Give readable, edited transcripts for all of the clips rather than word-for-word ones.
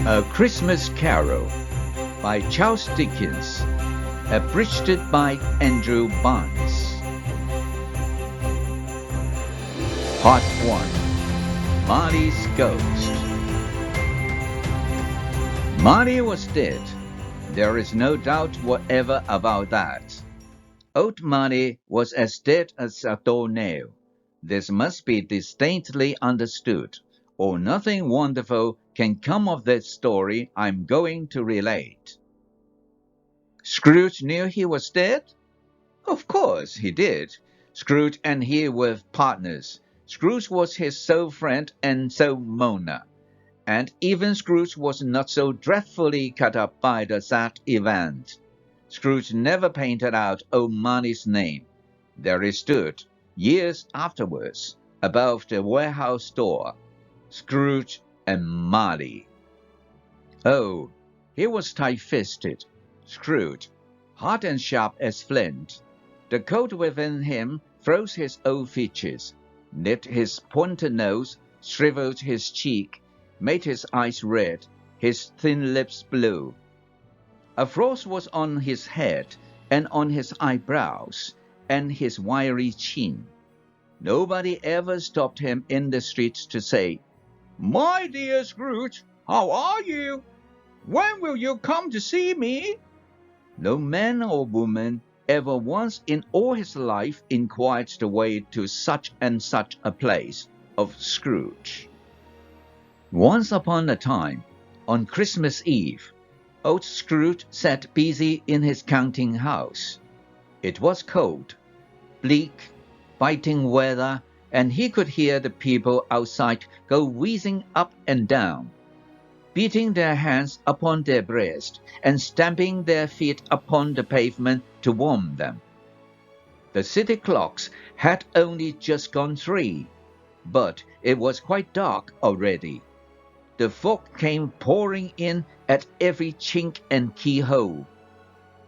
A Christmas Carol by Charles Dickens, abridged by Andrew Barnes. Part 1. Marley's Ghost. Marley was dead. There is no doubt whatever about that. Old Marley was as dead as a doornail. This must be distinctly understood, or nothing wonderful can come of the story I'm going to relate. Scrooge knew he was dead? Of course he did. Scrooge and he were partners. Scrooge was his sole friend and sole mourner. And even Scrooge was not so dreadfully cut up by the sad event. Scrooge never painted out old Marley's name. There it stood, years afterwards, above the warehouse door. Scrooge and Marley. Oh, he was tight-fisted, Scrooge, hard and sharp as flint. The cold within him froze his old features, nipped his pointed nose, shriveled his cheek, made his eyes red, his thin lips blue. A frost was on his head, and on his eyebrows, and his wiry chin. Nobody ever stopped him in the streets to say, "My dear Scrooge, how are you? When will you come to see me?" No man or woman ever once in all his life inquired the way to such and such a place of Scrooge. Once upon a time, on Christmas Eve, old Scrooge sat busy in his counting house. It was cold, bleak, biting weather, and he could hear the people outside go whizzing up and down, beating their hands upon their breasts and stamping their feet upon the pavement to warm them. The city clocks had only just gone 3, but it was quite dark already. The fog came pouring in at every chink and keyhole,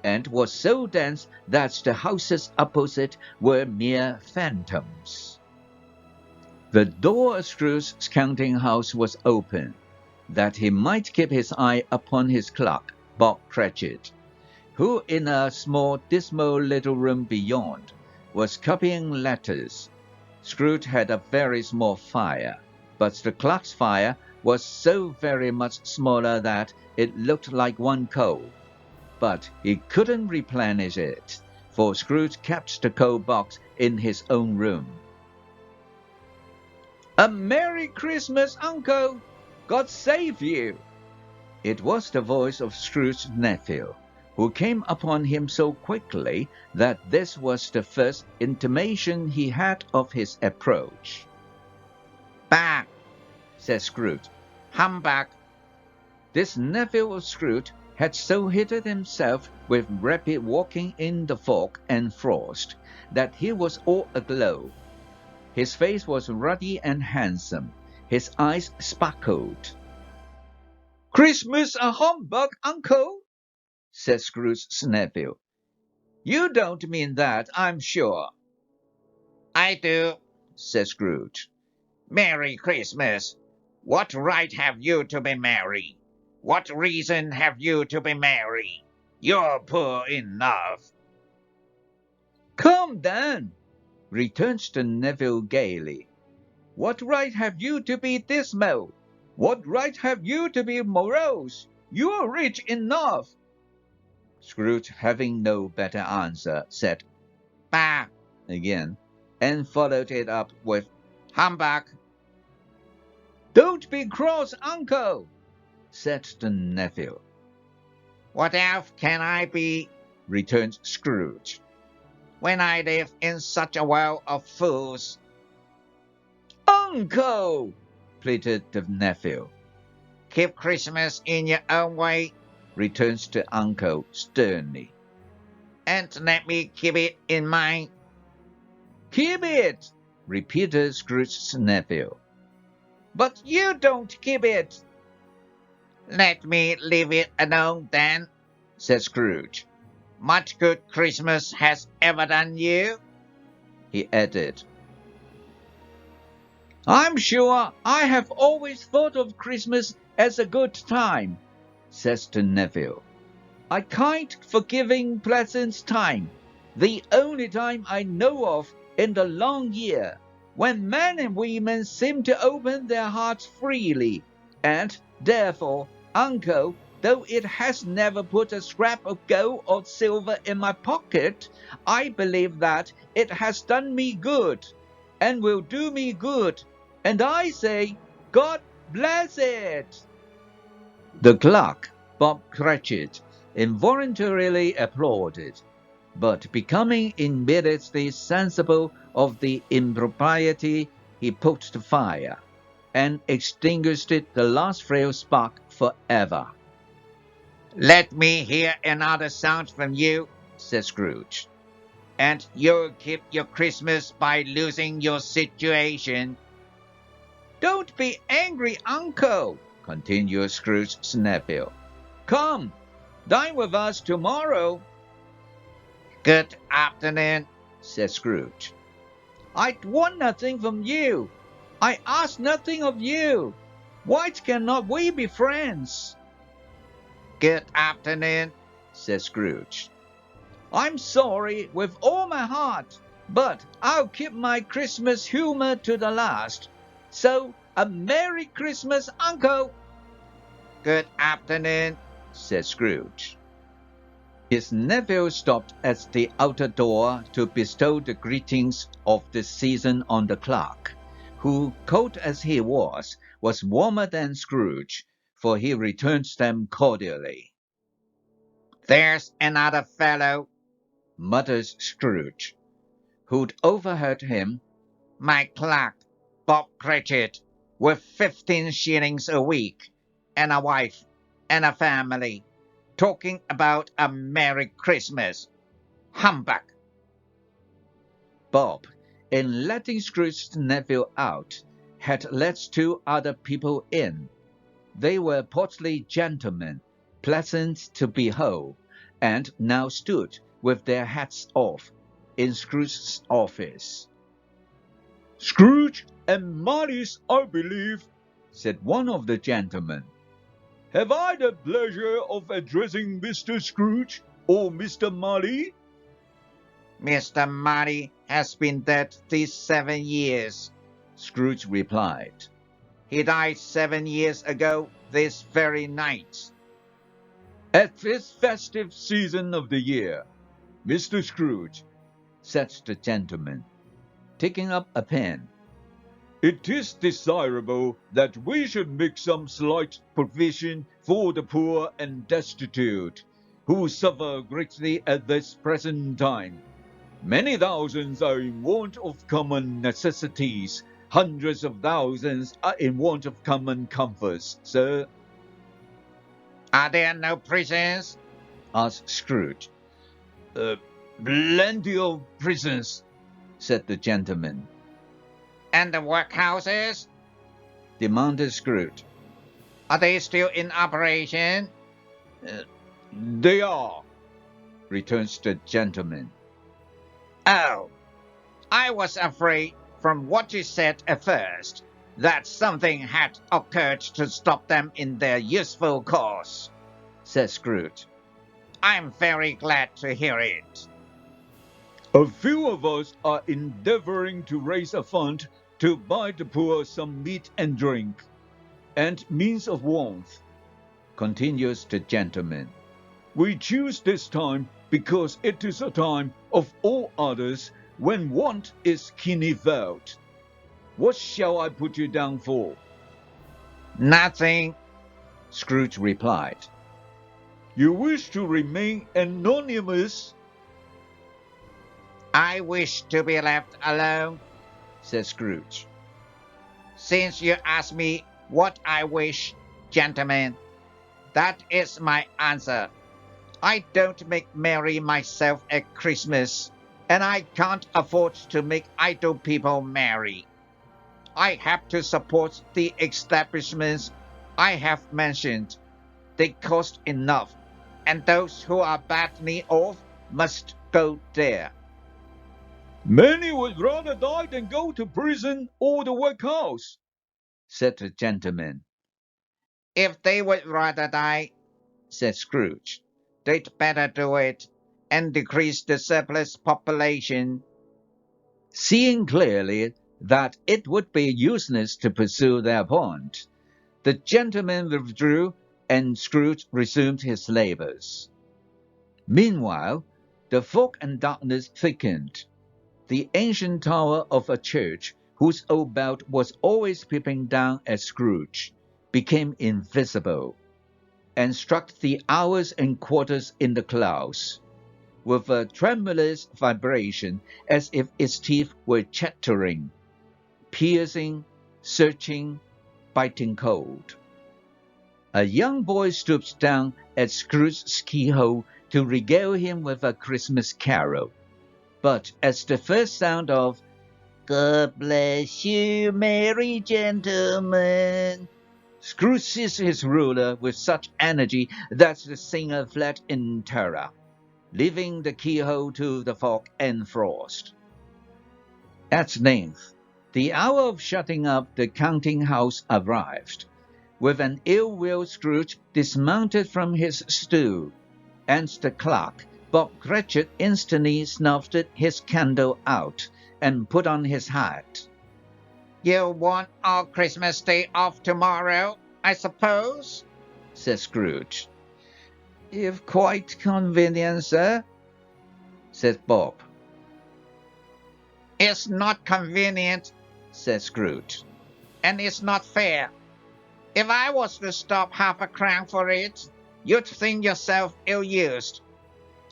and was so dense that the houses opposite were mere phantoms. The door of Scrooge's counting-house was open, that he might keep his eye upon his clerk, Bob Cratchit, who in a small dismal little room beyond was copying letters. Scrooge had a very small fire, but the clerk's fire was so very much smaller that it looked like one coal. But he couldn't replenish it, for Scrooge kept the coal box in his own room. "A Merry Christmas, Uncle! God save you!" It was the voice of Scrooge's nephew, who came upon him so quickly that this was the first intimation he had of his approach. "Bah!" said Scrooge. "Humbug!" This nephew of Scrooge had so heated himself with rapid walking in the fog and frost that he was all aglow. His face was ruddy and handsome. His eyes sparkled. "Christmas a humbug, Uncle?" said Scrooge's nephew. "You don't mean that, I'm sure." "I do," said Scrooge. "Merry Christmas! What right have you to be merry? What reason have you to be merry? You're poor enough." "Come then," returned the nephew gaily. "What right have you to be dismal? What right have you to be morose? You are rich enough." Scrooge, having no better answer, said "Bah!" again, and followed it up with "Humbug!" "Don't be cross, Uncle," said the nephew. "What else can I be," returned Scrooge, "when I live in such a world of fools?" "Uncle!" pleaded the nephew. "Keep Christmas in your own way," returned the uncle sternly, "and let me keep it in mine." "Keep it," repeated Scrooge's nephew. "But you don't keep it." "Let me leave it alone then," said Scrooge. "Much good Christmas has ever done you," he added. "I'm sure I have always thought of Christmas as a good time, says the nephew. A kind, forgiving, pleasant time, the only time I know of in the long year, when men and women seem to open their hearts freely, and therefore, uncle, though it has never put a scrap of gold or silver in my pocket, I believe that it has done me good, and will do me good, and I say, God bless it. The clerk, Bob Cratchit, involuntarily applauded, but becoming immediately sensible of the impropriety, he poked the fire, and extinguished the last frail spark forever. Let me hear another sound from you, said Scrooge, and you'll keep your Christmas by losing your situation. Don't be angry, uncle, continued Scrooge's nephew. Come, dine with us tomorrow. Good afternoon, said Scrooge. I want nothing from you. I ask nothing of you. Why cannot we be friends? Good afternoon, said Scrooge. I'm sorry with all my heart, but I'll keep my Christmas humor to the last. So, a Merry Christmas, Uncle. Good afternoon, said Scrooge. His nephew stopped at the outer door to bestow the greetings of the season on the clerk, who, cold as he was warmer than Scrooge, for he returned them cordially. There's another fellow, muttered Scrooge, who'd overheard him. My clerk, Bob Cratchit, with 15 shillings a week, and a wife, and a family, talking about a Merry Christmas. Humbug! Bob, in letting Scrooge's nephew out, had let 2 other people in. They were portly gentlemen, pleasant to behold, and now stood, with their hats off, in Scrooge's office. Scrooge and Marley's, I believe, said one of the gentlemen. Have I the pleasure of addressing Mr. Scrooge or Mr. Marley? Mr. Marley has been dead these 7 years, Scrooge replied. He died 7 years ago this very night. At this festive season of the year, Mr. Scrooge, said the gentleman, taking up a pen, it is desirable that we should make some slight provision for the poor and destitute, who suffer greatly at this present time. Many thousands are in want of common necessities. Hundreds of thousands are in want of common comforts, sir. Are there no prisons? asked Scrooge. Plenty of prisons, said the gentleman. And the workhouses? demanded Scrooge. Are they still in operation? They are, returned the gentleman. Oh, I was afraid from what you said at first that something had occurred to stop them in their useful course, said Scrooge. I'm very glad to hear it. A few of us are endeavoring to raise a fund to buy the poor some meat and drink, and means of warmth, continues the gentleman. We choose this time because it is a time of all others when want is keenly felt. What shall I put you down for? Nothing, Scrooge replied. You wish to remain anonymous? I wish to be left alone, said Scrooge. Since you ask me what I wish, gentlemen, that is my answer. I don't make merry myself at Christmas, and I can't afford to make idle people merry. I have to support the establishments I have mentioned. They cost enough, and those who are badly off must go there. Many would rather die than go to prison or the workhouse, said the gentleman. If they would rather die, said Scrooge, they'd better do it and decrease the surplus population. Seeing clearly that it would be useless to pursue their point, the gentleman withdrew and Scrooge resumed his labors. Meanwhile, the fog and darkness thickened. The ancient tower of a church, whose old bell was always peeping down at Scrooge, became invisible, and struck the hours and quarters in the clouds, with a tremulous vibration as if its teeth were chattering, piercing, searching, biting cold. A young boy stooped down at Scrooge's keyhole to regale him with a Christmas carol. But as the first sound of "God bless you, merry gentlemen," Scrooge seized his ruler with such energy that the singer fled in terror, leaving the keyhole to the fog and frost. At length, the hour of shutting up the counting-house arrived. With an ill-will Scrooge dismounted from his stool, and the clerk, Bob Cratchit, instantly snuffed his candle out and put on his hat. You want our Christmas Day off tomorrow, I suppose? Said Scrooge. If quite convenient, sir, said Bob. It's not convenient, said Scrooge. And it's not fair. If I was to stop half a crown for it, you'd think yourself ill-used.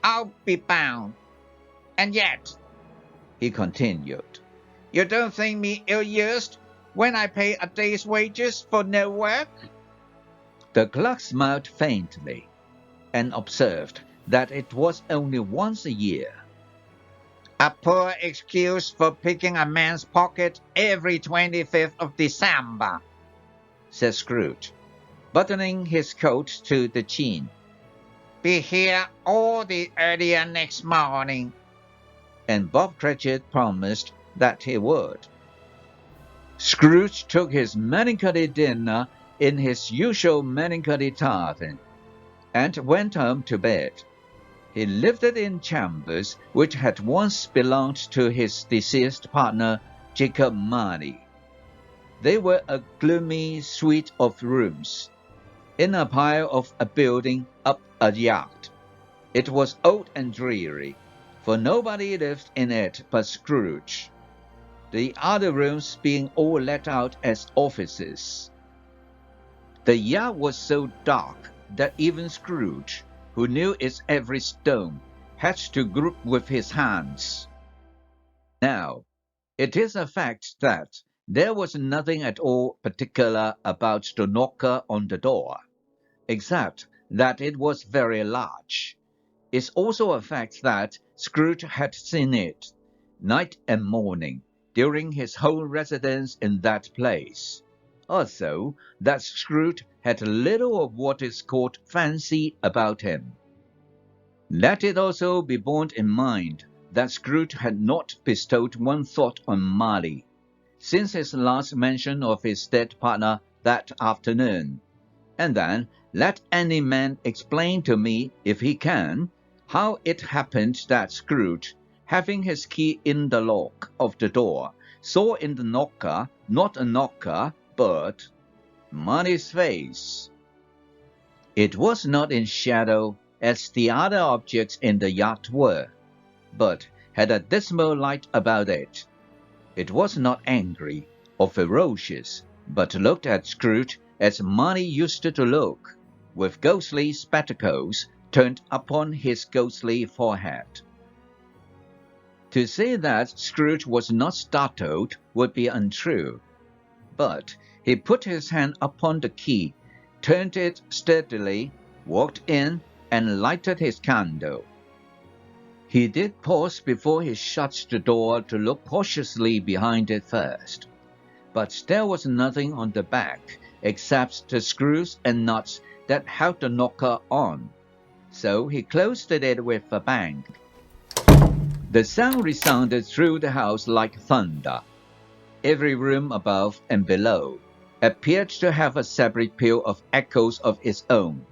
I'll be bound. And yet, he continued, you don't think me ill-used when I pay a day's wages for no work? The clerk smiled faintly, and observed that it was only once a year. A poor excuse for picking a man's pocket every 25th of December, said Scrooge, buttoning his coat to the chin. Be here all the earlier next morning. And Bob Cratchit promised that he would. Scrooge took his melancholy dinner in his usual melancholy tavern, and went home to bed. He lived in chambers which had once belonged to his deceased partner, Jacob Marley. They were a gloomy suite of rooms, in a pile of a building up a yard. It was old and dreary, for nobody lived in it but Scrooge, the other rooms being all let out as offices. The yard was so dark that even Scrooge, who knew its every stone, had to grip with his hands. Now, it is a fact that there was nothing at all particular about the knocker on the door, except that it was very large. It's also a fact that Scrooge had seen it, night and morning, during his whole residence in that place. Also, that Scrooge had little of what is called fancy about him. Let it also be borne in mind that Scrooge had not bestowed one thought on Marley, since his last mention of his dead partner that afternoon. And then let any man explain to me, if he can, how it happened that Scrooge, having his key in the lock of the door, saw in the knocker not a knocker, but Marley's face. It was not in shadow, as the other objects in the yard were, but had a dismal light about it. It was not angry or ferocious, but looked at Scrooge as Marley used to look, with ghostly spectacles turned upon his ghostly forehead. To say that Scrooge was not startled would be untrue, but he put his hand upon the key, turned it steadily, walked in, and lighted his candle. He did pause before he shut the door to look cautiously behind it first, but there was nothing on the back except the screws and nuts that held the knocker on, so he closed it with a bang. The sound resounded through the house like thunder, every room above and below, appeared to have a separate peal of echoes of its own.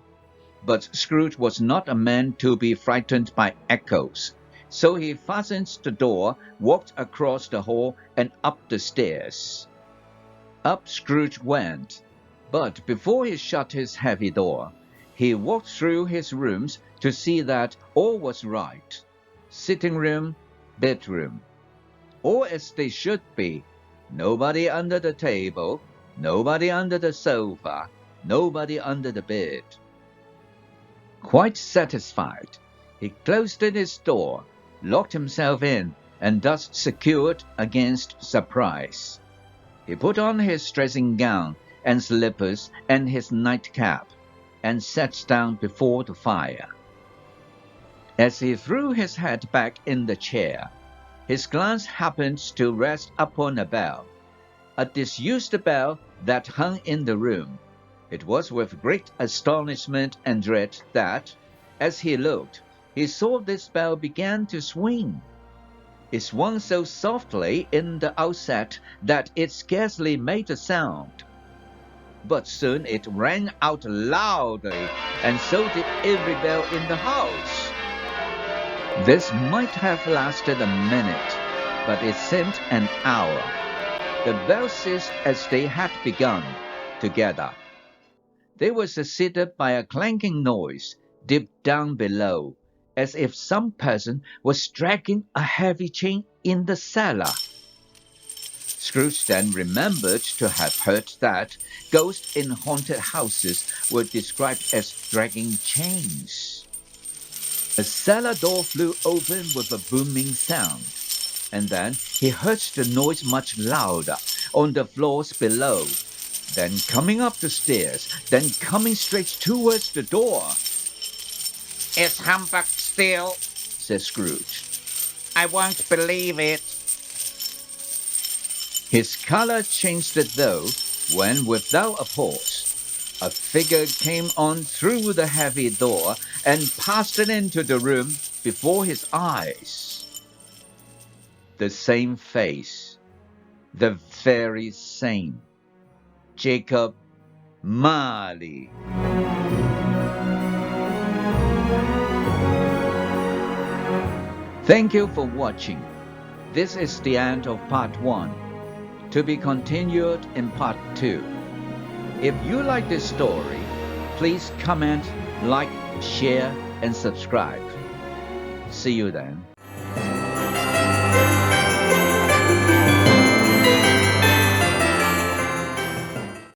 But Scrooge was not a man to be frightened by echoes, so he fastened the door, walked across the hall, and up the stairs. Up Scrooge went, but before he shut his heavy door, he walked through his rooms to see that all was right. Sitting room, bedroom, all as they should be. Nobody under the table, nobody under the sofa, nobody under the bed. Quite satisfied, he closed his door, locked himself in, and thus secured against surprise. He put on his dressing gown and slippers and his nightcap, and sat down before the fire. As he threw his head back in the chair, his glance happened to rest upon a bell, a disused bell that hung in the room. It was with great astonishment and dread that, as he looked, he saw this bell began to swing. It swung so softly in the outset that it scarcely made a sound. But soon it rang out loudly, and so did every bell in the house. This might have lasted a minute, but it seemed an hour. The bells ceased as they had begun, together. They were succeeded by a clanking noise deep down below, as if some person was dragging a heavy chain in the cellar. Scrooge then remembered to have heard that ghosts in haunted houses were described as dragging chains. A cellar door flew open with a booming sound, and then he heard the noise much louder on the floors below, then coming up the stairs, then coming straight towards the door. It's humbug still, said Scrooge. I won't believe it. His color changed though, when without a pause, a figure came on through the heavy door and passed into the room before his eyes. The same face, the very same. Jacob Marley. Thank you for watching. This is the end of part 1. To be continued in part 2. If you like this story, please comment, like, share, and subscribe. See you then.